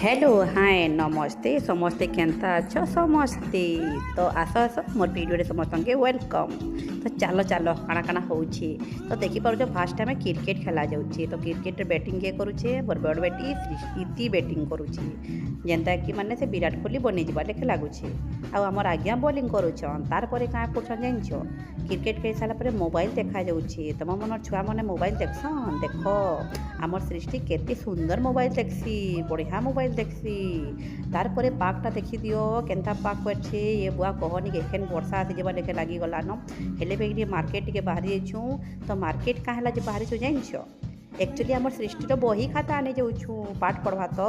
Hello hi नमस्ते समस्ते Kenta अछ समस्ते तो आस आस मोर वीडियो समस्त के वेलकम। तो चलो चलो काना काना होउछि तो देखि पारुछ फास्ट टाइम क्रिकेट खेला जाउछि। तो क्रिकेट बैटिंग के करूछे बरबड़ बेटी सृष्टि बैटिंग करूछि जेंता कि माने से विराट कोहली बनि जिबा लेखे लागुछि। आ हमर आज्ञा बॉलिंग करूछन तार परे का करछन जानछो क्रिकेट खेल सारा परे मोबाइल देखा जाउछि। तम मनर छुआ माने मोबाइल देखछन देखो आमर सृष्टि केते सुंदर मोबाइल देखसी बढ़िया मोबाइल देखसी। तार परे पार्कटा देखि दियो केनता पार्क करछे ये बुआ कहनी के एखन वर्षा आसी जेबा लेखे लागी गला न हेले बेगरी मार्केट के बाहरी छु। तो मार्केट का हला जे बाहरी छु जानछो एक्चुअली आमर सृष्टि तो बही खाता आने जाउछु पाठ पढ़वा तो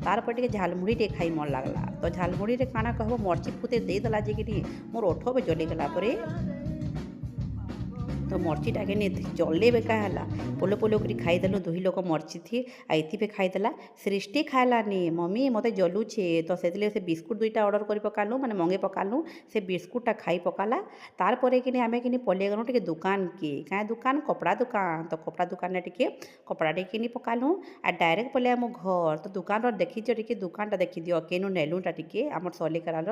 तार पर टिके झालमुड़ी टे खाई मन लागला। तो झालमुड़ी रे काना कहबो मर्ची फुते दे दला जे कि मोर ओठो पे जली गला परे। तो मर्चीटा के जल्ले बेका है पोलो पोलो कर खाईदेलु दुही लोक मर्ची थी आईपे खाईदेला सृष्टि खालानी मम्मी मत जलुचे। तो से बिस्कुट दुईटा अर्डर कर पकालु माने मंगे पकालु से बिस्कुटा खाई पकाला। तार परे कि आमे कि पलि गलु टे दुकान के क्या दुकान कपड़ा दुकान। तो कपड़ा दुकान टे कपड़ा टे कि पकालु आ डायरेक्ट पलि आम घर। तो दुकान देखीच टे दुकानटा देखी दियो केनु नेलुटा टे आम सलिकरार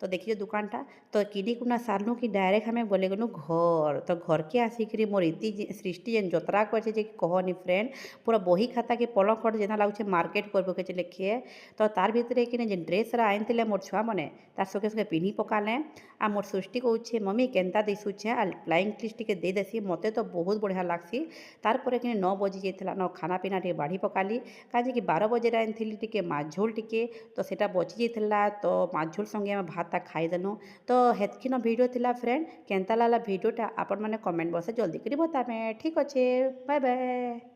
तो देखीच दुकानटा तो किनी कुना सारलु कि डायरेक्ट आम बोले गलु घर। तो घर के आसिक मोर इति सृष्टि जेन जतरा करे जे कहनी फ्रेंड पूरा बही खाता के पलक खट जेना लागुचे मार्केट कर के लिखिए। तो तार भितर कि जेन ड्रेस आनी मोर छुआ मैंने तार सके सके पिन्ही पकाले आ मोर सृष्टि कहे मम्मी केन्ता दिशुचे आ फ्लाइंग किस टे दे देसी मत तो बहुत बढ़िया लगसी। तार पर कि 9 बजी जाता न खाना पीना टे बाढ़ी पकाली कहीं 12 बजे आनी टे माछ झोल टे तो सेटा बची जाता। तो माछ झोल संगे आम भातटा खाईदेनु। तो हेतकिन वीडियो थिला फ्रेंड केन्ता लागला वीडियोटा आपण मैंने कमेंट बॉक्स जल्दी करी बताबे। ठीक अच्छे बाय बाय।